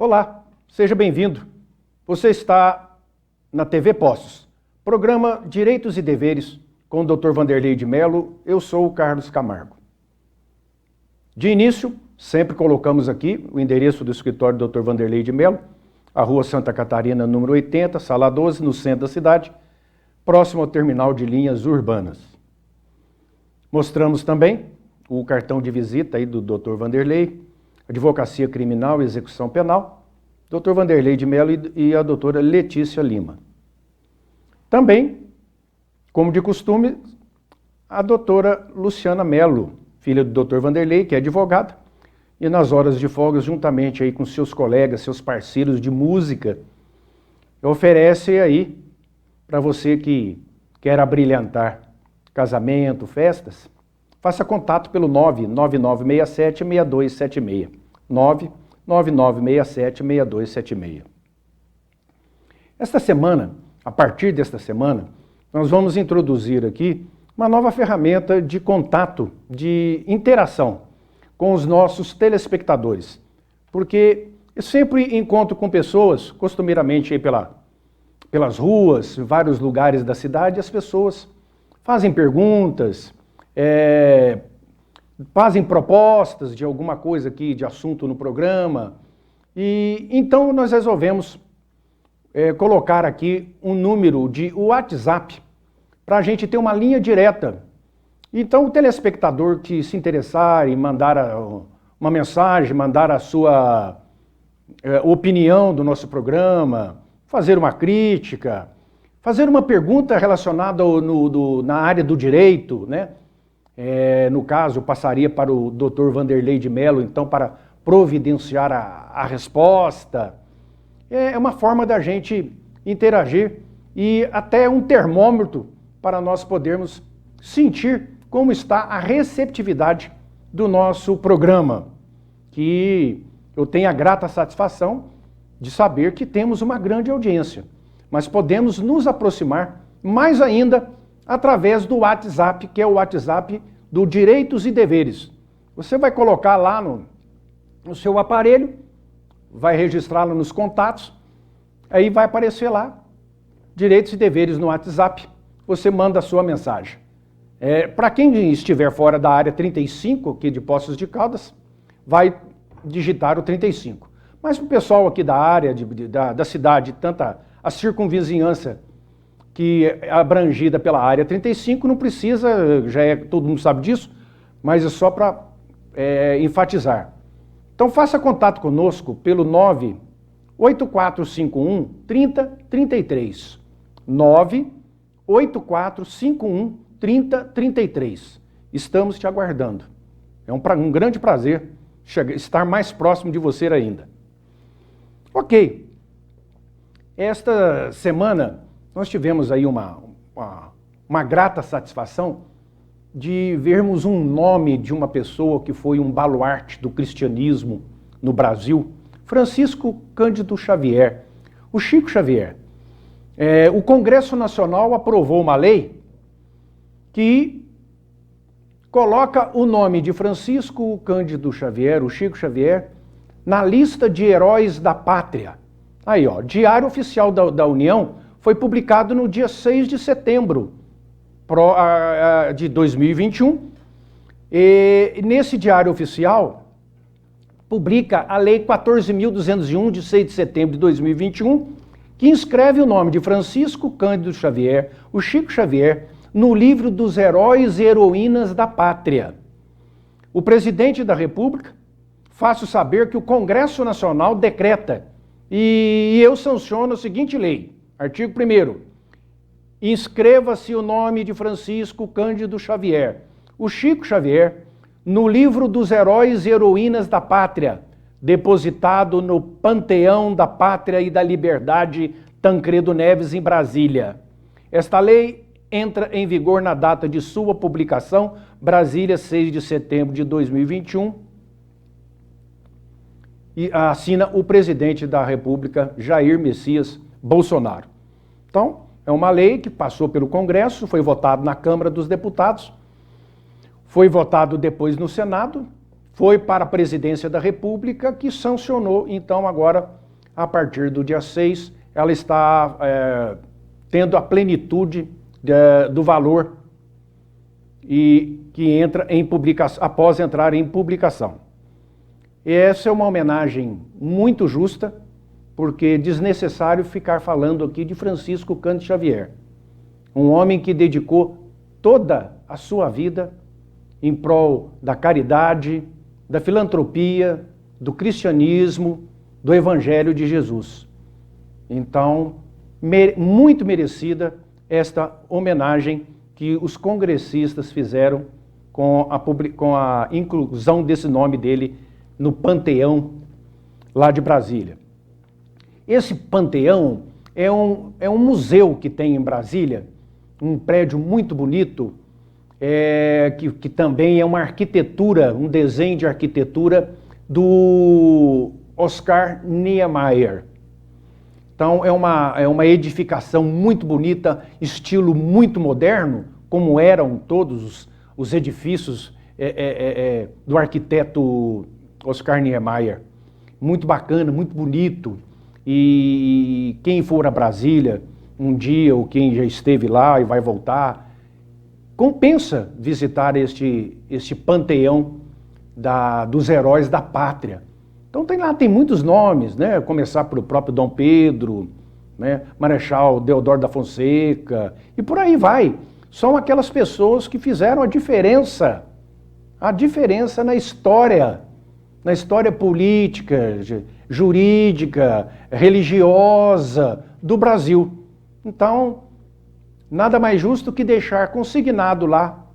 Olá, seja bem-vindo. Você está na TV Postos, programa Direitos e Deveres, com o Dr. Vanderlei de Mello. Eu sou o Carlos Camargo. De início, sempre colocamos aqui o endereço do escritório do Dr. Vanderlei de Mello, a Rua Santa Catarina, número 80, Sala 12, no centro da cidade, próximo ao terminal de linhas urbanas. Mostramos também o cartão de visita aí do Dr. Vanderlei, Advocacia Criminal e Execução Penal, Dr. Vanderlei de Mello e a doutora Letícia Lima. Também, como de costume, a doutora Luciana Mello, filha do Dr. Vanderlei, que é advogada, e nas horas de folga, juntamente aí com seus colegas, seus parceiros de música, oferece aí para você que quer abrilhantar casamento, festas, faça contato pelo 99967-6276. 99967-6276. Esta semana, a partir desta semana, nós vamos introduzir aqui uma nova ferramenta de contato, de interação com os nossos telespectadores. Porque eu sempre encontro com pessoas, costumeiramente aí pelas ruas, em vários lugares da cidade, as pessoas fazem perguntas, fazem propostas de alguma coisa aqui, de assunto no programa. E então nós resolvemos colocar aqui um número de WhatsApp para a gente ter uma linha direta. Então o telespectador que se interessar em mandar uma mensagem, mandar a sua opinião do nosso programa, fazer uma crítica, fazer uma pergunta relacionada na área do direito, né? No caso, eu passaria para o Dr. Vanderlei de Mello, então, para providenciar a resposta. É uma forma da gente interagir e até um termômetro para nós podermos sentir como está a receptividade do nosso programa, que eu tenho a grata satisfação de saber que temos uma grande audiência, mas podemos nos aproximar mais ainda através do WhatsApp, que é o WhatsApp do Direitos e Deveres. Você vai colocar lá no seu aparelho, vai registrá-lo nos contatos, aí vai aparecer lá, Direitos e Deveres no WhatsApp, você manda a sua mensagem. Para quem estiver fora da área 35, aqui de Poços de Caldas, vai digitar o 35. Mas para o pessoal aqui da área, da cidade, tanta a circunvizinhança que é abrangida pela área 35, não precisa, todo mundo sabe disso, mas é só para enfatizar. Então faça contato conosco pelo 98451 3033. 98451 3033. Estamos te aguardando. É um grande prazer estar mais próximo de você ainda. Ok. Esta semana nós tivemos aí uma grata satisfação de vermos um nome de uma pessoa que foi um baluarte do cristianismo no Brasil, Francisco Cândido Xavier, o Chico Xavier. O Congresso Nacional aprovou uma lei que coloca o nome de Francisco Cândido Xavier, o Chico Xavier, na lista de heróis da pátria. Aí, ó, Diário Oficial da União foi publicado no dia 6 de setembro de 2021. E nesse Diário Oficial, publica a Lei 14.201, de 6 de setembro de 2021, que inscreve o nome de Francisco Cândido Xavier, o Chico Xavier, no livro dos heróis e heroínas da pátria. O presidente da República faço saber que o Congresso Nacional decreta e eu sanciono a seguinte lei. Artigo 1º. Inscreva-se o nome de Francisco Cândido Xavier, o Chico Xavier, no livro dos heróis e heroínas da pátria, depositado no Panteão da Pátria e da Liberdade Tancredo Neves, em Brasília. Esta lei entra em vigor na data de sua publicação, Brasília, 6 de setembro de 2021, e assina o presidente da República, Jair Messias Bolsonaro. Então, é uma lei que passou pelo Congresso, foi votado na Câmara dos Deputados, foi votado depois no Senado, foi para a presidência da República, que sancionou, então agora, a partir do dia 6, ela está tendo a plenitude do valor e que entra em publicação, após entrar em publicação. E essa é uma homenagem muito justa, porque é desnecessário ficar falando aqui de Francisco Cândido Xavier, um homem que dedicou toda a sua vida em prol da caridade, da filantropia, do cristianismo, do Evangelho de Jesus. Então, muito merecida esta homenagem que os congressistas fizeram com a inclusão desse nome dele no Panteão lá de Brasília. Esse Panteão é um museu que tem em Brasília, um prédio muito bonito, que também é uma arquitetura, um desenho de arquitetura do Oscar Niemeyer. Então é uma edificação muito bonita, estilo muito moderno, como eram todos os edifícios do arquiteto Oscar Niemeyer. Muito bacana, muito bonito. E quem for a Brasília um dia, ou quem já esteve lá e vai voltar, compensa visitar este panteão dos heróis da pátria. Então tem muitos nomes, né? Começar pelo próprio Dom Pedro, né? Marechal Deodoro da Fonseca, e por aí vai. São aquelas pessoas que fizeram a diferença na história política, jurídica, religiosa do Brasil. Então, nada mais justo que deixar consignado lá,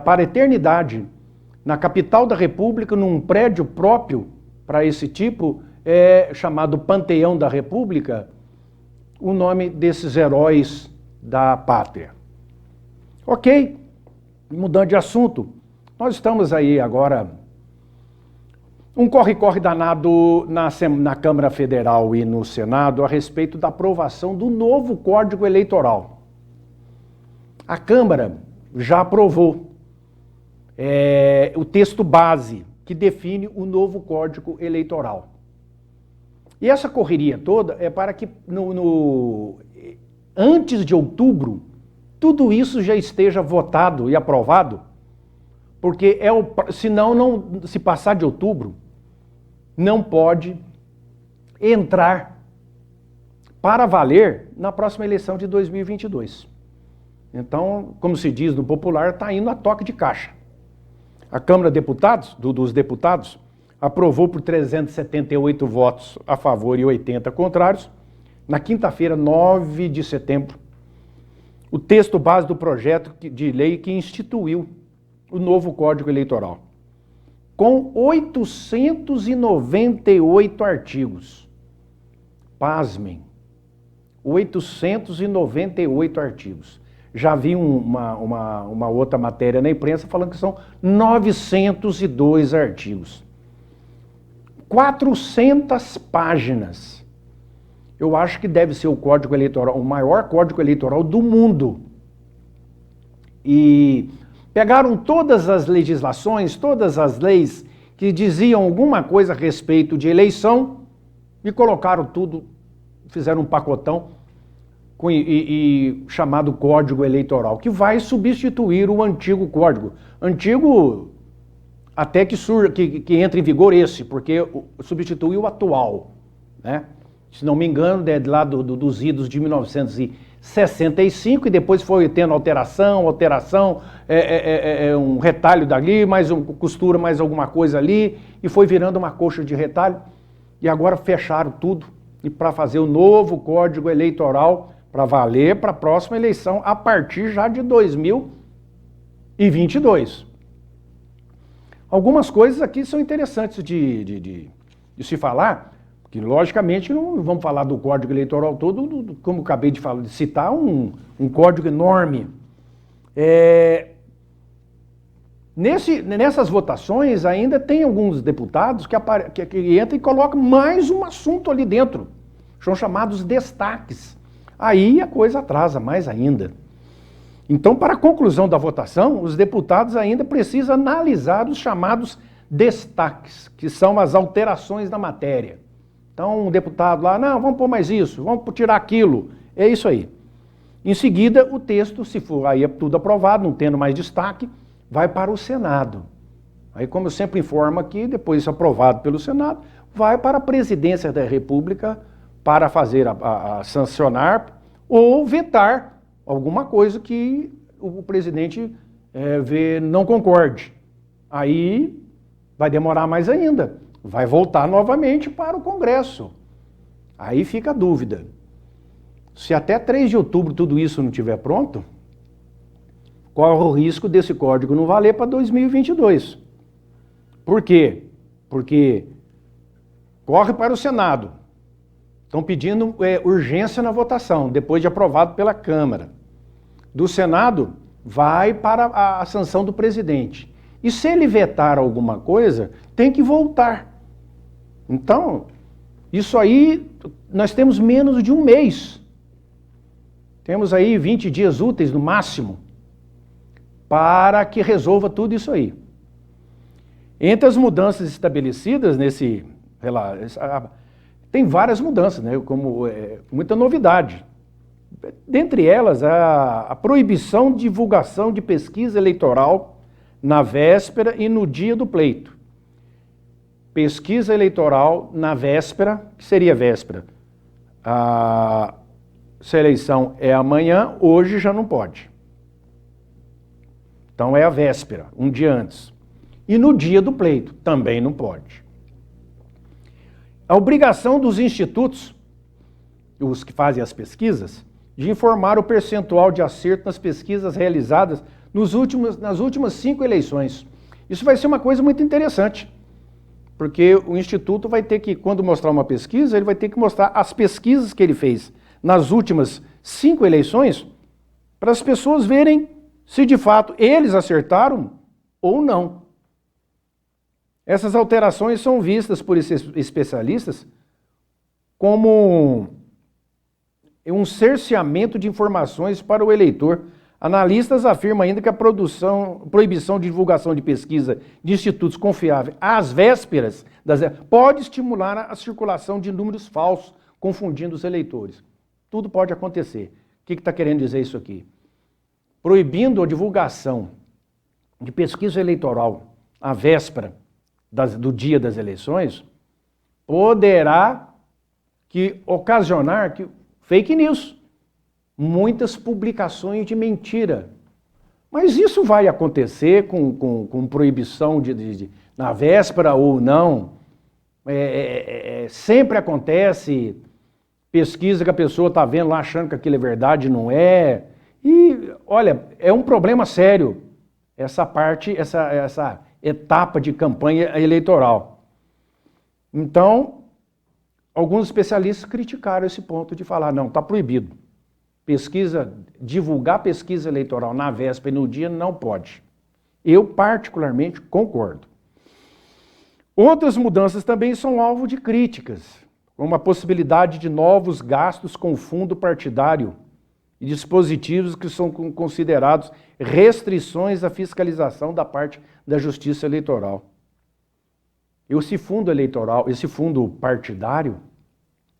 para a eternidade, na capital da República, num prédio próprio para esse tipo, chamado Panteão da República, o nome desses heróis da pátria. Ok, mudando de assunto, nós estamos aí agora, um corre-corre danado na Câmara Federal e no Senado a respeito da aprovação do novo Código Eleitoral. A Câmara já aprovou o texto base que define o novo Código Eleitoral. E essa correria toda é para que antes de outubro tudo isso já esteja votado e aprovado, porque senão, se passar de outubro, não pode entrar para valer na próxima eleição de 2022. Então, como se diz no popular, está indo a toque de caixa. A Câmara dos Deputados aprovou por 378 votos a favor e 80 contrários, na quinta-feira, 9 de setembro, o texto base do projeto de lei que instituiu o novo Código Eleitoral, com 898 artigos. Pasmem, 898 artigos. Já vi uma outra matéria na imprensa falando que são 902 artigos. 400 páginas. Eu acho que deve ser o Código Eleitoral, o maior Código Eleitoral do mundo. E pegaram todas as legislações, todas as leis que diziam alguma coisa a respeito de eleição e colocaram tudo, fizeram um pacotão chamado Código Eleitoral, que vai substituir o antigo código. Antigo até que entre em vigor esse, porque substituiu o atual, né? Se não me engano, é lá dos idos de 1965, e depois foi tendo alteração, um retalho dali, costura mais alguma coisa ali, e foi virando uma coxa de retalho, e agora fecharam tudo, e para fazer o novo Código Eleitoral, para valer para a próxima eleição, a partir já de 2022. Algumas coisas aqui são interessantes de se falar, que logicamente não vamos falar do Código Eleitoral todo, como acabei de citar, um código enorme. Nessas votações ainda tem alguns deputados que entram e colocam mais um assunto ali dentro. São chamados destaques. Aí a coisa atrasa mais ainda. Então, para a conclusão da votação, os deputados ainda precisam analisar os chamados destaques, que são as alterações da matéria. Então, um deputado lá, não, vamos pôr mais isso, vamos tirar aquilo. É isso aí. Em seguida, o texto, se for aí tudo aprovado, não tendo mais destaque, vai para o Senado. Aí, como eu sempre informo aqui, depois aprovado pelo Senado, vai para a Presidência da República para fazer a sancionar ou vetar alguma coisa que o presidente não concorde. Aí vai demorar mais ainda. Vai voltar novamente para o Congresso. Aí fica a dúvida. Se até 3 de outubro tudo isso não estiver pronto, qual é o risco desse código não valer para 2022? Por quê? Porque corre para o Senado. Estão pedindo urgência na votação, depois de aprovado pela Câmara. Do Senado, vai para a sanção do presidente. E se ele vetar alguma coisa, tem que voltar. Então, isso aí, nós temos menos de um mês. Temos aí 20 dias úteis no máximo para que resolva tudo isso aí. Entre as mudanças estabelecidas nesse... Tem várias mudanças, né? Como muita novidade. Dentre elas, a proibição de divulgação de pesquisa eleitoral na véspera e no dia do pleito. Pesquisa eleitoral na véspera, que seria véspera? Se a eleição é amanhã, hoje já não pode. Então é a véspera, um dia antes. E no dia do pleito, também não pode. A obrigação dos institutos, os que fazem as pesquisas, de informar o percentual de acerto nas pesquisas realizadas nas últimas 5 eleições. Isso vai ser uma coisa muito interessante, porque o Instituto vai ter que, quando mostrar uma pesquisa, ele vai ter que mostrar as pesquisas que ele fez nas últimas 5 eleições, para as pessoas verem se de fato eles acertaram ou não. Essas alterações são vistas por esses especialistas como um cerceamento de informações para o eleitor. Analistas afirmam ainda que a proibição de divulgação de pesquisa de institutos confiáveis às vésperas pode estimular a circulação de números falsos, confundindo os eleitores. Tudo pode acontecer. O que está querendo dizer isso aqui? Proibindo a divulgação de pesquisa eleitoral à véspera do dia das eleições, poderá ocasionar fake news, muitas publicações de mentira. Mas isso vai acontecer com proibição na véspera ou não. Sempre acontece pesquisa que a pessoa está vendo lá achando que aquilo é verdade, não é. E, olha, é um problema sério essa etapa de campanha eleitoral. Então, alguns especialistas criticaram esse ponto de falar, não, está proibido. Divulgar pesquisa eleitoral na véspera e no dia não pode. Eu, particularmente, concordo. Outras mudanças também são alvo de críticas, como a possibilidade de novos gastos com fundo partidário e dispositivos que são considerados restrições à fiscalização da parte da Justiça Eleitoral. Esse fundo eleitoral, esse fundo partidário,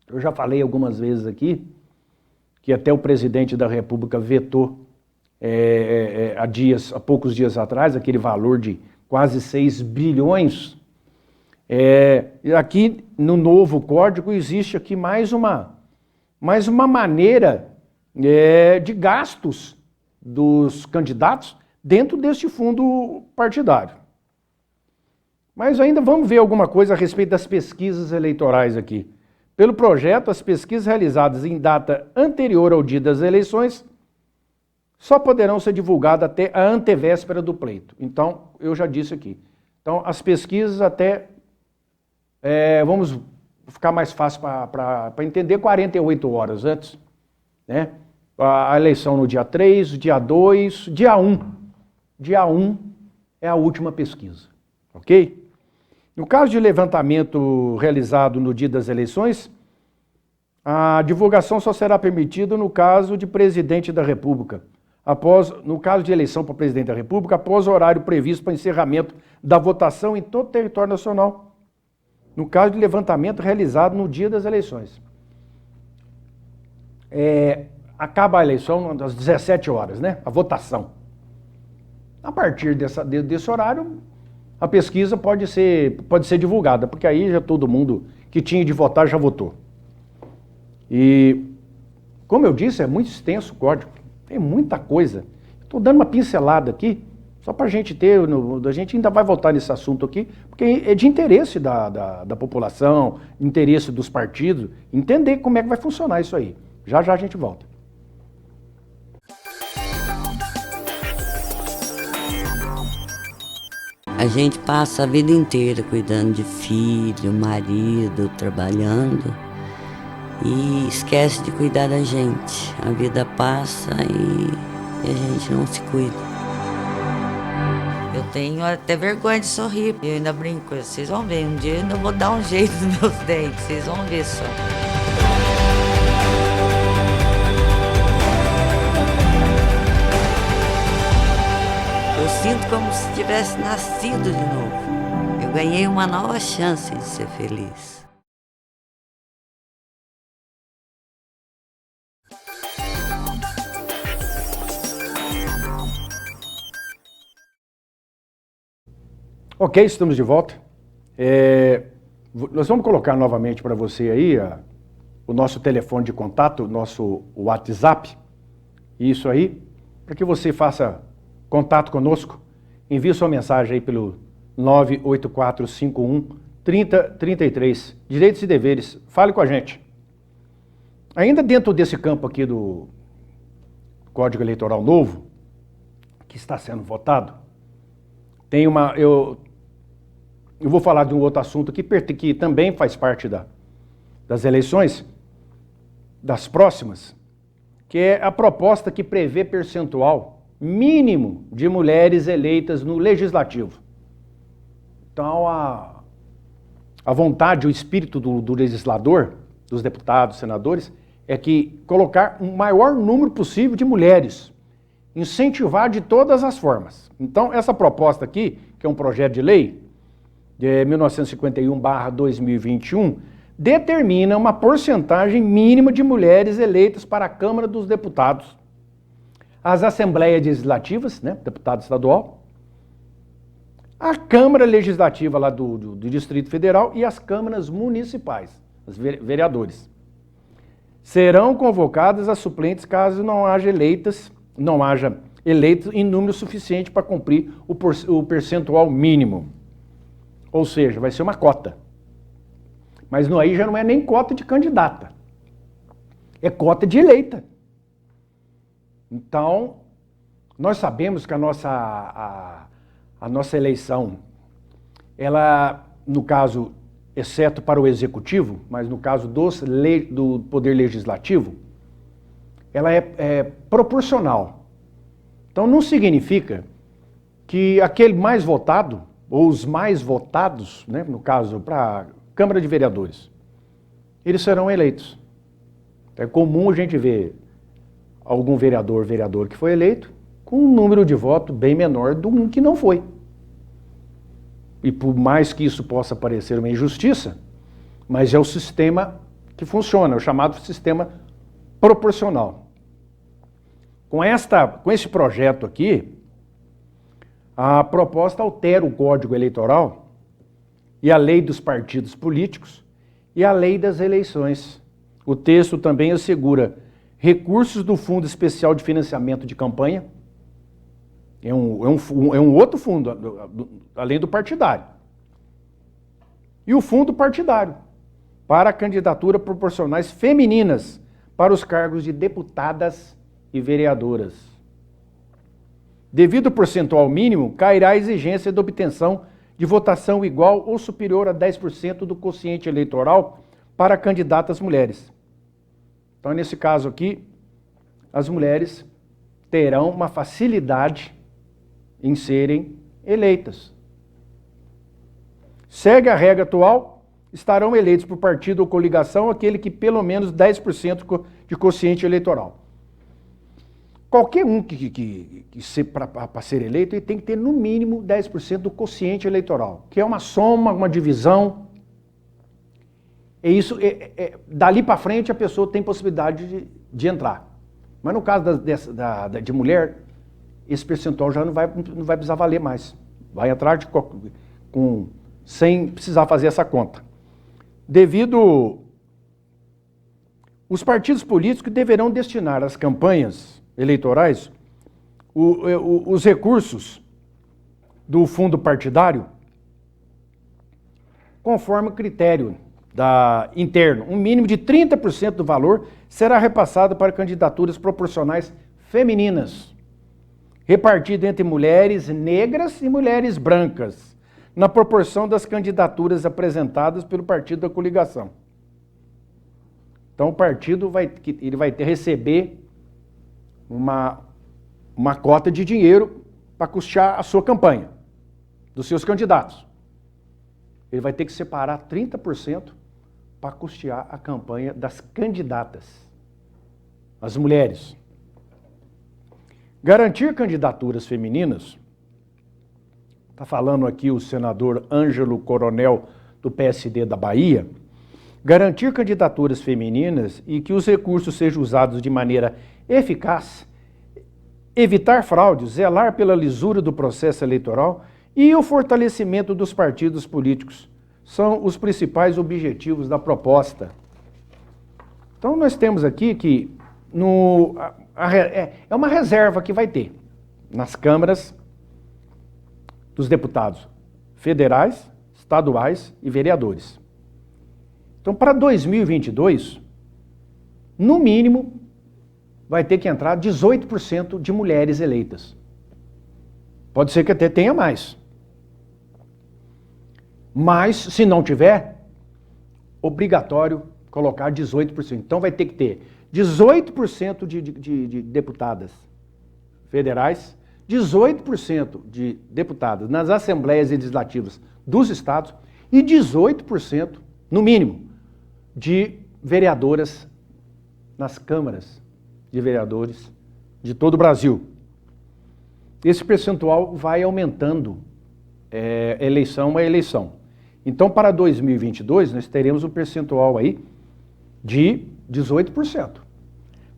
eu já falei algumas vezes aqui, que até o presidente da República vetou há poucos dias atrás, aquele valor de quase 6 bilhões. Aqui no novo código existe aqui mais uma maneira de gastos dos candidatos dentro deste fundo partidário. Mas ainda vamos ver alguma coisa a respeito das pesquisas eleitorais aqui. Pelo projeto, as pesquisas realizadas em data anterior ao dia das eleições só poderão ser divulgadas até a antevéspera do pleito. Então, eu já disse aqui. Então, as pesquisas até, vamos ficar mais fácil para entender, 48 horas antes, né? A eleição no dia 3, dia 2, dia 1. Dia 1 é a última pesquisa, ok? No caso de levantamento realizado no dia das eleições, a divulgação só será permitida no caso de presidente da República, no caso de eleição para presidente da República, após o horário previsto para encerramento da votação em todo o território nacional. No caso de levantamento realizado no dia das eleições. Acaba a eleição às 17 horas, né? A votação. A partir desse horário, a pesquisa pode ser divulgada, porque aí já todo mundo que tinha de votar já votou. E, como eu disse, é muito extenso o código, tem muita coisa. Estou dando uma pincelada aqui, só para a gente ter, a gente ainda vai voltar nesse assunto aqui, porque é de interesse da população, interesse dos partidos, entender como é que vai funcionar isso aí. Já já a gente volta. A gente passa a vida inteira cuidando de filho, marido, trabalhando e esquece de cuidar da gente. A vida passa e a gente não se cuida. Eu tenho até vergonha de sorrir. Eu ainda brinco, vocês vão ver, um dia eu ainda vou dar um jeito nos meus dentes, vocês vão ver só. Eu sinto como se tivesse nascido de novo. Eu ganhei uma nova chance de ser feliz. Ok, estamos de volta. Nós vamos colocar novamente para você aí o nosso telefone de contato, o nosso WhatsApp, isso aí, para que você faça contato conosco, envie sua mensagem aí pelo 98451-3033. Direitos e deveres, fale com a gente. Ainda dentro desse campo aqui do Código Eleitoral Novo, que está sendo votado, tem eu vou falar de um outro assunto que também faz parte das eleições, das próximas, que é a proposta que prevê percentual mínimo de mulheres eleitas no Legislativo. Então, a vontade, o espírito do legislador, dos deputados, senadores, é que colocar um maior número possível de mulheres, incentivar de todas as formas. Então, essa proposta aqui, que é um projeto de lei, de 1951/2021, determina uma porcentagem mínima de mulheres eleitas para a Câmara dos Deputados, as Assembleias Legislativas, né, deputado estadual, a Câmara Legislativa lá do Distrito Federal e as câmaras municipais, os vereadores. Serão convocadas as suplentes caso não haja eleitos em número suficiente para cumprir o percentual mínimo. Ou seja, vai ser uma cota. Mas aí já não é nem cota de candidata, é cota de eleita. Então, nós sabemos que a nossa eleição, ela, no caso, exceto para o Executivo, mas no caso do Poder Legislativo, ela é proporcional. Então, não significa que aquele mais votado, ou os mais votados, né, no caso, para a Câmara de Vereadores, eles serão eleitos. É comum a gente ver algum vereador que foi eleito com um número de voto bem menor do um que não foi. E por mais que isso possa parecer uma injustiça, mas é o sistema que funciona, é o chamado sistema proporcional. Com esse projeto aqui, a proposta altera o Código Eleitoral e a lei dos partidos políticos e a lei das eleições. O texto também assegura recursos do Fundo Especial de Financiamento de Campanha, é um outro fundo, além do partidário. E o fundo partidário, para candidatura proporcionais femininas para os cargos de deputadas e vereadoras. Devido ao percentual mínimo, cairá a exigência de obtenção de votação igual ou superior a 10% do quociente eleitoral para candidatas mulheres. Então, nesse caso aqui, as mulheres terão uma facilidade em serem eleitas. Segue a regra atual, estarão eleitos por partido ou coligação aquele que pelo menos 10% de quociente eleitoral. qualquer um para ser eleito, ele tem que ter no mínimo 10% do quociente eleitoral, que é uma soma, uma divisão. E isso, dali para frente a pessoa tem possibilidade de entrar. Mas no caso de mulher, esse percentual já não vai precisar valer mais. Vai entrar sem precisar fazer essa conta. Os partidos políticos deverão destinar às campanhas eleitorais os recursos do fundo partidário conforme o critério interno. Um mínimo de 30% do valor será repassado para candidaturas proporcionais femininas, repartido entre mulheres negras e mulheres brancas, na proporção das candidaturas apresentadas pelo partido da coligação. Então o partido vai receber uma cota de dinheiro para custear a sua campanha, dos seus candidatos. Ele vai ter que separar 30% para custear a campanha das candidatas, as mulheres. Garantir candidaturas femininas, está falando aqui o senador Ângelo Coronel, do PSD da Bahia, garantir candidaturas femininas e que os recursos sejam usados de maneira eficaz, evitar fraudes, zelar pela lisura do processo eleitoral e o fortalecimento dos partidos políticos são os principais objetivos da proposta. Então nós temos aqui que é uma reserva que vai ter nas câmaras dos deputados federais, estaduais e vereadores. Então, para 2022, no mínimo, vai ter que entrar 18% de mulheres eleitas. Pode ser que até tenha mais. Mas, se não tiver, obrigatório colocar 18%. Então, vai ter que ter 18% de deputadas federais, 18% de deputadas nas assembleias legislativas dos estados e 18%, no mínimo, de vereadoras nas câmaras de vereadores de todo o Brasil. Esse percentual vai aumentando eleição a eleição. Então, para 2022, nós teremos um percentual aí de 18%.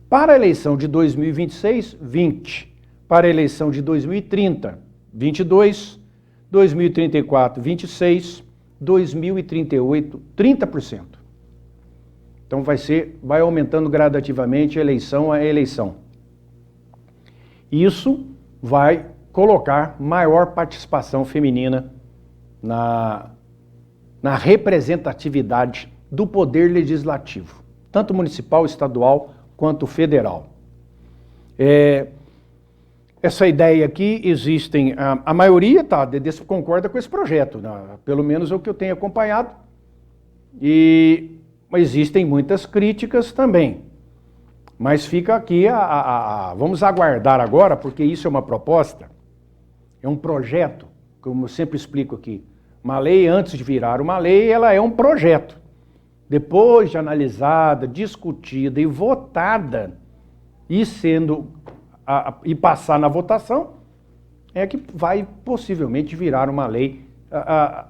Para a eleição de 2026, 20%. Para a eleição de 2030, 22%. 2034, 26%. 2038, 30%. Então vai aumentando gradativamente eleição a eleição. Isso vai colocar maior participação feminina na representatividade do poder legislativo, tanto municipal, estadual, quanto federal. Essa ideia aqui existem, a maioria concorda com esse projeto, né? Pelo menos é o que eu tenho acompanhado, mas existem muitas críticas também. Mas fica aqui, vamos aguardar agora, porque isso é uma proposta, é um projeto, como eu sempre explico aqui. Uma lei, antes de virar uma lei, ela é um projeto. Depois de analisada, discutida e votada, e passar na votação, é que vai possivelmente virar uma lei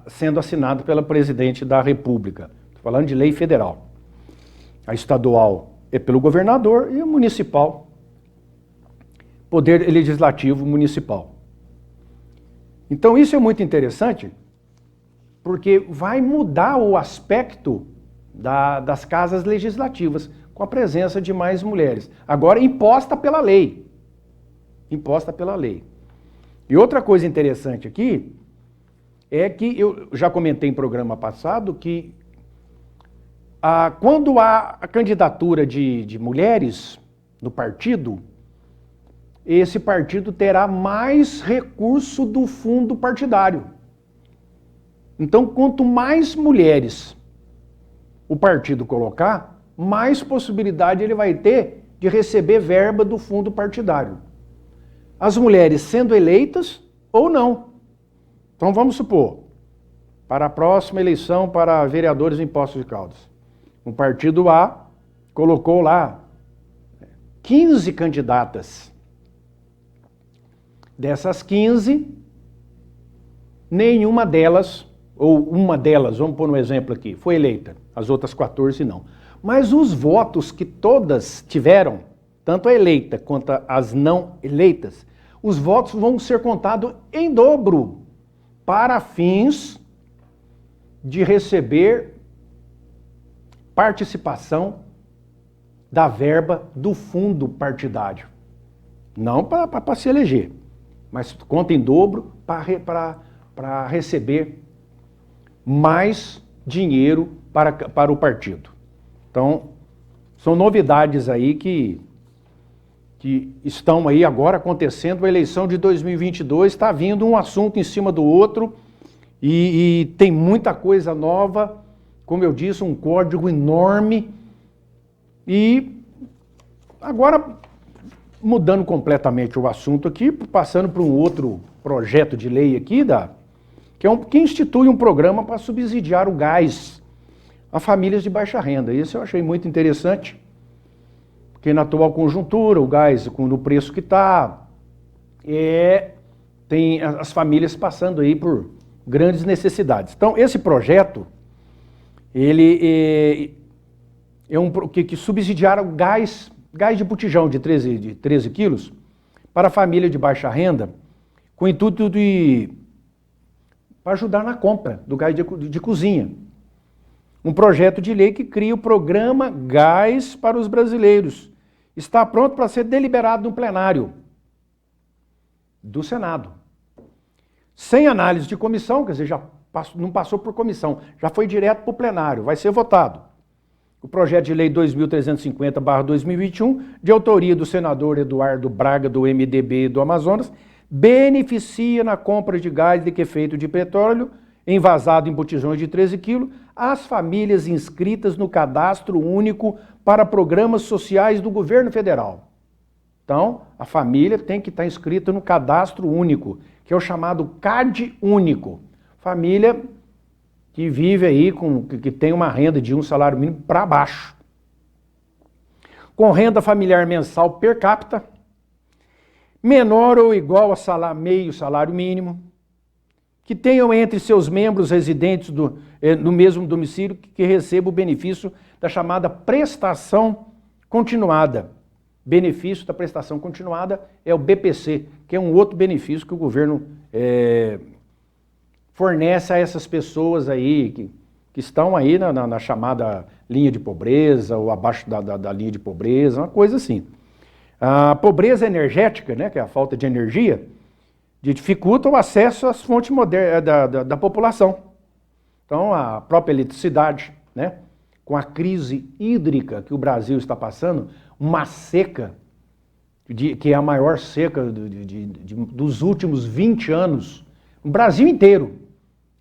sendo assinada pela Presidente da República. Estou falando de lei federal. A estadual é pelo governador e a municipal, poder legislativo municipal. Então isso é muito interessante, porque vai mudar o aspecto das casas legislativas, com a presença de mais mulheres. Agora imposta pela lei. Imposta pela lei. E outra coisa interessante aqui é que eu já comentei em programa passado que quando há a candidatura de mulheres no partido, esse partido terá mais recurso do fundo partidário. Então, quanto mais mulheres o partido colocar, mais possibilidade ele vai ter de receber verba do fundo partidário. As mulheres sendo eleitas ou não. Então vamos supor, para a próxima eleição para vereadores em Poços de Caldas, o partido A colocou lá 15 candidatas Dessas 15, nenhuma delas, ou uma delas, vamos pôr um exemplo aqui, foi eleita. As outras 14 não. Mas os votos que todas tiveram, tanto a eleita quanto as não eleitas, os votos vão ser contados em dobro para fins de receber participação da verba do fundo partidário. Não para se eleger, mas conta em dobro para receber mais dinheiro para o partido. Então, são novidades aí que estão aí agora acontecendo. A eleição de 2022 está vindo um assunto em cima do outro e tem muita coisa nova, como eu disse, um código enorme. E agora, mudando completamente o assunto aqui, passando para um outro projeto de lei aqui, que institui um programa para subsidiar o gás a famílias de baixa renda. Isso eu achei muito interessante, porque na atual conjuntura, o gás no preço que está, tem as famílias passando aí por grandes necessidades. Então, esse projeto, ele que subsidiaram o gás de botijão de 13 quilos para a família de baixa renda, com o intuito para ajudar na compra do gás de cozinha. Um projeto de lei que cria o programa Gás para os Brasileiros. Está pronto para ser deliberado no plenário do Senado. Sem análise de comissão, quer dizer, não passou por comissão, já foi direto para o plenário, vai ser votado. O projeto de lei 2350/2021, de autoria do senador Eduardo Braga, do MDB do Amazonas, beneficia na compra de gás de efeito de petróleo envasado em botijões de 13 quilos as famílias inscritas no Cadastro Único para Programas Sociais do Governo Federal. Então, a família tem que estar inscrita no Cadastro Único, que é o chamado CAD Único. Família que vive aí, que tem uma renda de um salário mínimo para baixo. Com renda familiar mensal per capita, menor ou igual a meio salário mínimo, que tenham entre seus membros residentes no mesmo domicílio que recebam o benefício da chamada prestação continuada. Benefício da prestação continuada é o BPC, que é um outro benefício que o governo fornece a essas pessoas aí que estão aí na chamada linha de pobreza ou abaixo da linha de pobreza, uma coisa assim. A pobreza energética, né, que é a falta de energia, dificulta o acesso às fontes modernas da população. Então, a própria eletricidade, né, com a crise hídrica que o Brasil está passando, uma seca, que é a maior seca dos últimos 20 anos, no Brasil inteiro.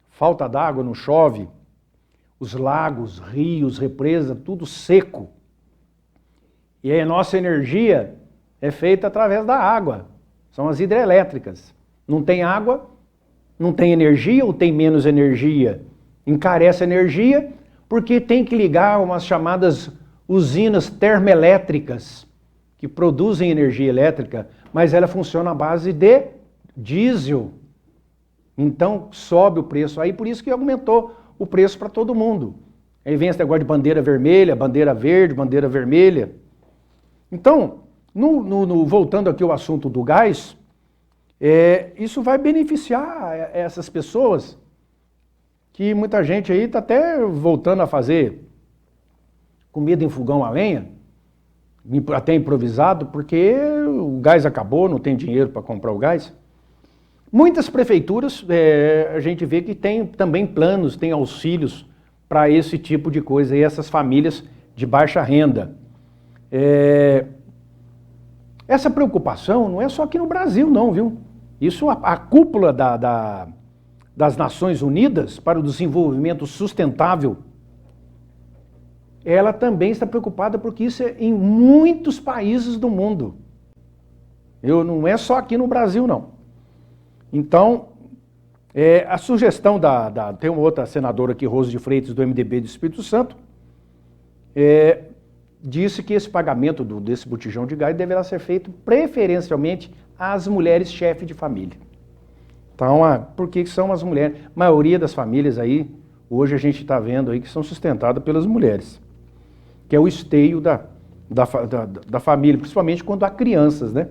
Falta d'água, não chove, os lagos, rios, represas, tudo seco. E a nossa energia é feita através da água, são as hidrelétricas. Não tem água, não tem energia, ou tem menos energia, encarece a energia, porque tem que ligar umas chamadas usinas termoelétricas, que produzem energia elétrica, mas ela funciona à base de diesel. Então sobe o preço aí, por isso que aumentou o preço para todo mundo. Aí vem esse negócio de bandeira vermelha, bandeira verde, bandeira vermelha. Então, voltando aqui ao assunto do gás, isso vai beneficiar essas pessoas, que muita gente aí está até voltando a fazer comida em fogão a lenha, até improvisado, porque o gás acabou, não tem dinheiro para comprar o gás. Muitas prefeituras, a gente vê que tem também planos, tem auxílios para esse tipo de coisa, e essas famílias de baixa renda. Essa preocupação não é só aqui no Brasil, não, viu? Isso, a cúpula das Nações Unidas para o Desenvolvimento Sustentável, ela também está preocupada, porque isso é em muitos países do mundo. Não é só aqui no Brasil, não. Então, a sugestão tem uma outra senadora aqui, Rose de Freitas, do MDB do Espírito Santo, disse que esse pagamento desse botijão de gás deverá ser feito preferencialmente às mulheres chefes de família. Então, porque são as mulheres, a maioria das famílias aí, hoje a gente está vendo aí que são sustentadas pelas mulheres, que é o esteio da família, principalmente quando há crianças, né?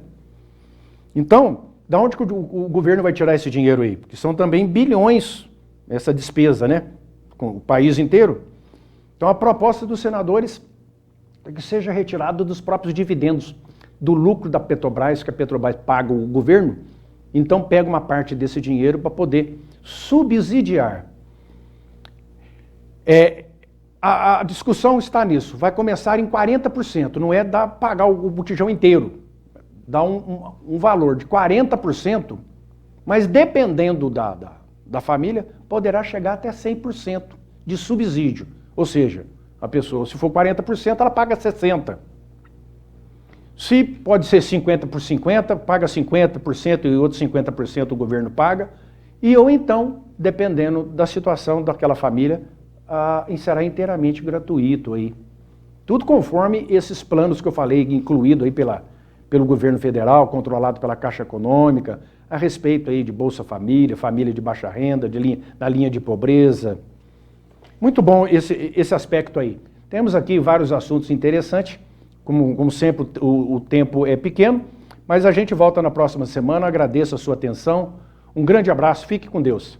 Então, da onde que o governo vai tirar esse dinheiro aí? Porque são também bilhões essa despesa, né? Com o país inteiro. Então, a proposta dos senadores é que seja retirado dos próprios dividendos, do lucro da Petrobras, que a Petrobras paga o governo, então pega uma parte desse dinheiro para poder subsidiar. A discussão está nisso, vai começar em 40%, não é pagar o botijão inteiro, dá um valor de 40%, mas dependendo da família, poderá chegar até 100% de subsídio, ou seja, a pessoa, se for 40%, ela paga 60%. Se pode ser 50 por 50, paga 50% e outros 50% o governo paga, ou então, dependendo da situação daquela família, será inteiramente gratuito aí. Tudo conforme esses planos que eu falei, incluído aí pelo governo federal, controlado pela Caixa Econômica, a respeito aí de Bolsa Família, família de baixa renda, da linha de pobreza. Muito bom esse aspecto aí. Temos aqui vários assuntos interessantes, como sempre o tempo é pequeno, mas a gente volta na próxima semana. Agradeço a sua atenção, um grande abraço, fique com Deus.